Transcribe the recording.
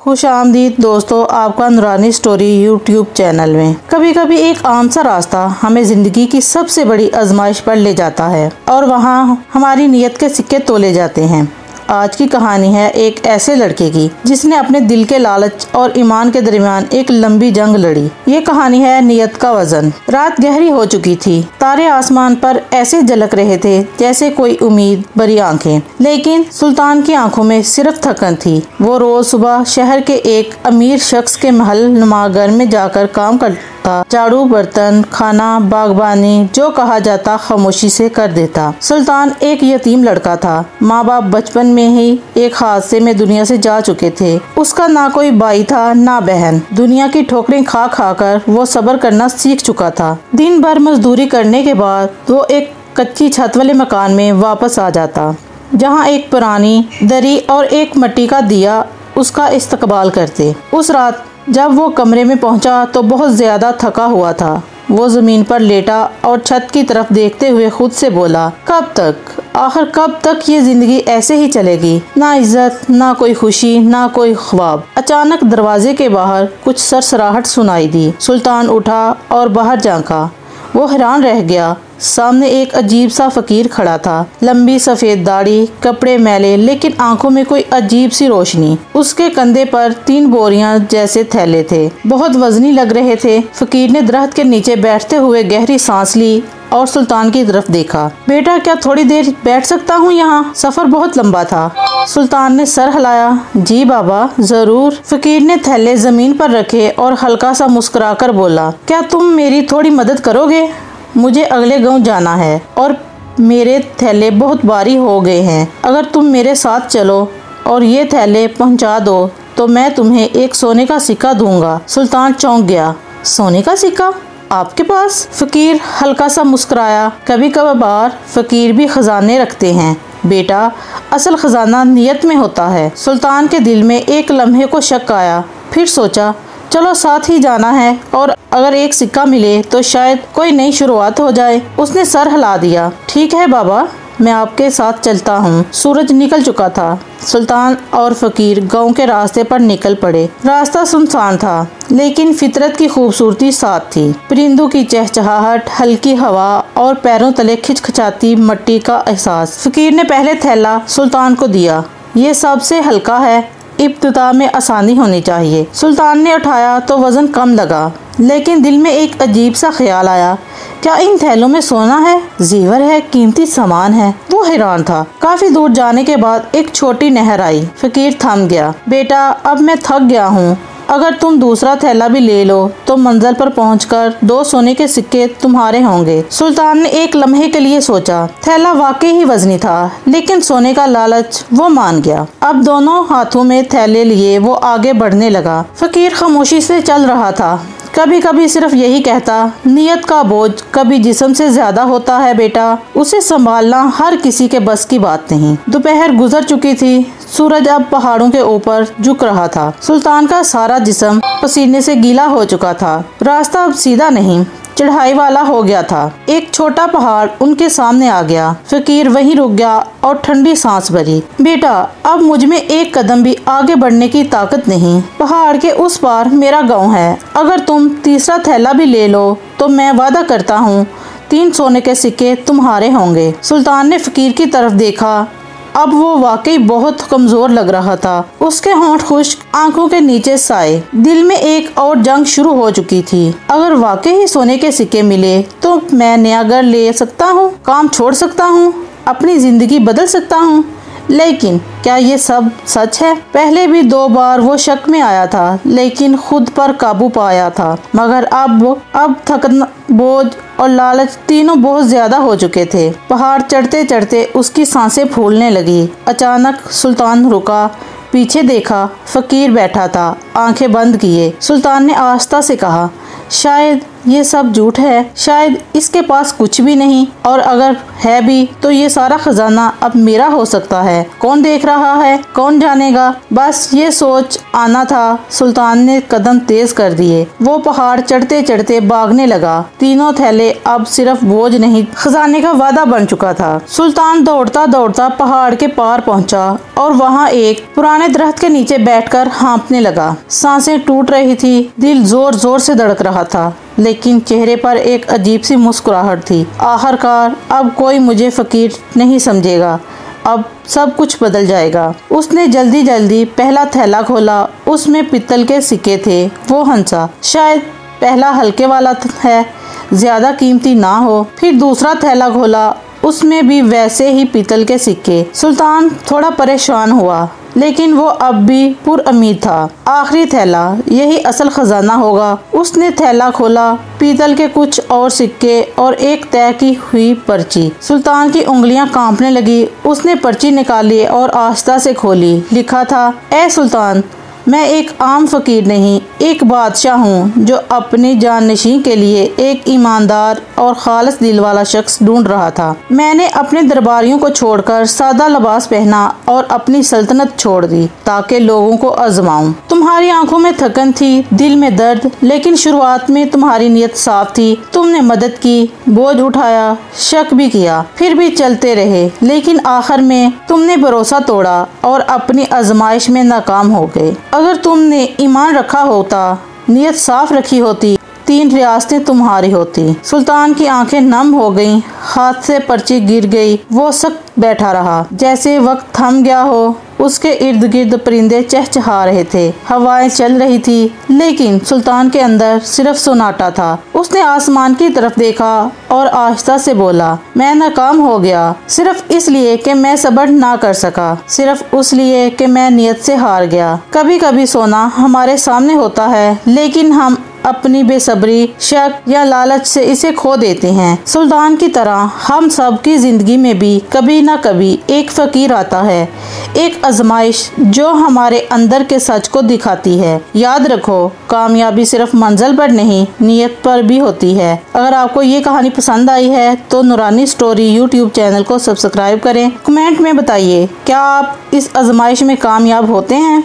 खुशामदीद दोस्तों, आपका नूरानी स्टोरी यूट्यूब चैनल में। कभी कभी एक आम सा रास्ता हमें जिंदगी की सबसे बड़ी आजमाइश पर ले जाता है और वहाँ हमारी नीयत के सिक्के तोले जाते हैं। आज की कहानी है एक ऐसे लड़के की जिसने अपने दिल के लालच और ईमान के दरमियान एक लंबी जंग लड़ी। ये कहानी है नीयत का वजन। रात गहरी हो चुकी थी, तारे आसमान पर ऐसे झलक रहे थे जैसे कोई उम्मीद भरी आंखें, लेकिन सुल्तान की आंखों में सिर्फ थकन थी। वो रोज सुबह शहर के एक अमीर शख्स के महल नुमा घर में जाकर काम करता, झाड़ू, बर्तन, खाना, बागबानी, जो कहा जाता खामोशी से कर देता। सुल्तान एक यतीम लड़का था। माँ बाप बचपन में ही एक हादसे में दुनिया से जा चुके थे। उसका ना कोई भाई था ना बहन। दुनिया की ठोकरें खा खा कर वो सब्र करना सीख चुका था। दिन भर मजदूरी करने के बाद वो एक कच्ची छत वाले मकान में वापस आ जाता, जहाँ एक पुरानी दरी और एक मिट्टी का दिया उसका इस्तकबाल करते। उस रात जब वो कमरे में पहुंचा तो बहुत ज्यादा थका हुआ था। वो जमीन पर लेटा और छत की तरफ देखते हुए खुद से बोला, कब तक, आखिर कब तक ये जिंदगी ऐसे ही चलेगी? ना इज्जत, ना कोई खुशी, ना कोई ख्वाब। अचानक दरवाजे के बाहर कुछ सरसराहट सुनाई दी। सुल्तान उठा और बाहर झांका। वो हैरान रह गया। सामने एक अजीब सा फकीर खड़ा था। लंबी सफेद दाढ़ी, कपड़े मैले, लेकिन आंखों में कोई अजीब सी रोशनी। उसके कंधे पर 3 बोरियां जैसे थैले थे, बहुत वजनी लग रहे थे। फकीर ने दरख्त के नीचे बैठते हुए गहरी सांस ली और सुल्तान की तरफ देखा। बेटा, क्या थोड़ी देर बैठ सकता हूँ यहाँ? सफर बहुत लंबा था। सुल्तान ने सर हिलाया। जी बाबा, जरूर। फकीर ने थैले जमीन पर रखे और हल्का सा मुस्कुराकर बोला, क्या तुम मेरी थोड़ी मदद करोगे? मुझे अगले गांव जाना है और मेरे थैले बहुत भारी हो गए हैं। अगर तुम मेरे साथ चलो और ये थैले पहुंचा दो तो मैं तुम्हें एक सोने का सिक्का दूंगा। सुल्तान चौंक गया। सोने का सिक्का आपके पास? फकीर हल्का सा मुस्कुराया। कभी कभार फकीर भी खजाने रखते हैं बेटा, असल खजाना नीयत में होता है। सुल्तान के दिल में एक लम्हे को शक आया, फिर सोचा चलो साथ ही जाना है और अगर एक सिक्का मिले तो शायद कोई नई शुरुआत हो जाए। उसने सर हिला दिया। ठीक है बाबा, मैं आपके साथ चलता हूँ। सूरज निकल चुका था। सुल्तान और फकीर गांव के रास्ते पर निकल पड़े। रास्ता सुनसान था, लेकिन फितरत की खूबसूरती साथ थी। परिंदों की चहचहाहट, हल्की हवा और पैरों तले खिचखिचाती मिट्टी का एहसास। फकीर ने पहले थैला सुल्तान को दिया। ये सबसे हल्का है, इब्तिदा में आसानी होनी चाहिए। सुल्तान ने उठाया तो वजन कम लगा, लेकिन दिल में एक अजीब सा ख्याल आया, क्या इन थैलों में सोना है, जेवर है, कीमती सामान है? वो हैरान था। काफी दूर जाने के बाद एक छोटी नहर आई। फकीर थम गया। बेटा, अब मैं थक गया हूँ। अगर तुम दूसरा थैला भी ले लो तो मंजिल पर पहुंचकर 2 सोने के सिक्के तुम्हारे होंगे। सुल्तान ने एक लम्हे के लिए सोचा। थैला वाकई ही वजनी था, लेकिन सोने का लालच वो मान गया। अब दोनों हाथों में थैले लिए वो आगे बढ़ने लगा। फकीर खामोशी से चल रहा था। कभी कभी सिर्फ यही कहता, नीयत का बोझ कभी जिस्म से ज्यादा होता है बेटा, उसे संभालना हर किसी के बस की बात नहीं। दोपहर गुजर चुकी थी। सूरज अब पहाड़ों के ऊपर झुक रहा था। सुल्तान का सारा जिस्म पसीने से गीला हो चुका था। रास्ता अब सीधा नहीं, चढ़ाई वाला हो गया था। एक छोटा पहाड़ उनके सामने आ गया। फकीर वहीं रुक गया और ठंडी सांस भरी। बेटा, अब मुझ में एक कदम भी आगे बढ़ने की ताकत नहीं। पहाड़ के उस पार मेरा गांव है। अगर तुम तीसरा थैला भी ले लो तो मैं वादा करता हूँ 3 सोने के सिक्के तुम्हारे होंगे। सुल्तान ने फकीर की तरफ देखा। अब वो वाकई बहुत कमजोर लग रहा था। उसके होंठ खुश्क, आंखों के नीचे साए। दिल में एक और जंग शुरू हो चुकी थी। अगर वाकई ही सोने के सिक्के मिले तो मैं नया घर ले सकता हूँ, काम छोड़ सकता हूँ, अपनी जिंदगी बदल सकता हूँ। लेकिन क्या ये सब सच है? पहले भी 2 बार वो शक में आया था, लेकिन खुद पर काबू पाया था। मगर अब थकन, बोझ और लालच तीनों बहुत ज्यादा हो चुके थे। पहाड़ चढ़ते चढ़ते उसकी सांसें फूलने लगी। अचानक सुल्तान रुका, पीछे देखा। फकीर बैठा था, आंखें बंद किए। सुल्तान ने आस्था से कहा, शायद ये सब झूठ है, शायद इसके पास कुछ भी नहीं, और अगर है भी तो ये सारा खजाना अब मेरा हो सकता है। कौन देख रहा है, कौन जानेगा। बस ये सोच आना था, सुल्तान ने कदम तेज कर दिए। वो पहाड़ चढ़ते चढ़ते भागने लगा। तीनों थैले अब सिर्फ बोझ नहीं, खजाने का वादा बन चुका था। सुल्तान दौड़ता दौड़ता पहाड़ के पार पहुंचा और वहां एक पुराने दरख्त के नीचे बैठकर हाँफने लगा। सांसें टूट रही थी, दिल जोर जोर से धड़क रहा था, लेकिन चेहरे पर एक अजीब सी मुस्कुराहट थी। आखिरकार अब कोई मुझे फकीर नहीं समझेगा, अब सब कुछ बदल जाएगा। उसने जल्दी जल्दी पहला थैला खोला। उसमें पीतल के सिक्के थे। वो हंसा, शायद पहला हल्के वाला है, ज्यादा कीमती ना हो। फिर दूसरा थैला खोला, उसमें भी वैसे ही पीतल के सिक्के। सुल्तान थोड़ा परेशान हुआ, लेकिन वो अब भी पुरउम्मीद था। आखिरी थैला, यही असल खजाना होगा। उसने थैला खोला, पीतल के कुछ और सिक्के और एक तय की हुई पर्ची। सुल्तान की उंगलियां कांपने लगी। उसने पर्ची निकाली और आस्था से खोली। लिखा था, ए सुल्तान, मैं एक आम फकीर नहीं, एक बादशाह हूँ जो अपनी जाननशी के लिए एक ईमानदार और खालिस दिल वाला शख्स ढूंढ रहा था। मैंने अपने दरबारियों को छोड़कर सादा लिबास पहना और अपनी सल्तनत छोड़ दी ताकि लोगों को आजमाऊं। तुम्हारी आंखों में थकन थी, दिल में दर्द, लेकिन शुरुआत में तुम्हारी नीयत साफ थी। तुमने मदद की, बोझ उठाया, शक भी किया, फिर भी चलते रहे। लेकिन आखिर में तुमने भरोसा तोड़ा और अपनी आजमाइश में नाकाम हो गए। अगर तुमने ईमान रखा होता, नीयत साफ रखी होती, 3 रियासतें तुम्हारी होती। सुल्तान की आंखें नम हो गईं, हाथ से पर्ची गिर गई। वो सख्त बैठा रहा, जैसे वक्त थम गया हो। उसके इर्द गिर्द परिंदे चहचहा रहे थे, हवाएं चल रही थी, लेकिन सुल्तान के अंदर सिर्फ सन्नाटा था। उसने आसमान की तरफ देखा और आहिस्ता से बोला, मैं नाकाम हो गया, सिर्फ इसलिए कि मैं सब्र ना कर सका, सिर्फ उसलिए कि मैं नियत से हार गया। कभी कभी सोना हमारे सामने होता है, लेकिन हम अपनी बेसब्री, शक या लालच से इसे खो देते हैं। सुल्तान की तरह हम सब की जिंदगी में भी कभी न कभी एक फकीर आता है, एक आजमाइश जो हमारे अंदर के सच को दिखाती है। याद रखो, कामयाबी सिर्फ मंजिल पर नहीं, नियत पर भी होती है। अगर आपको ये कहानी पसंद आई है तो नूरानी स्टोरी यूट्यूब चैनल को सब्सक्राइब करें। कमेंट में बताइए, क्या आप इस आजमाइश में कामयाब होते हैं?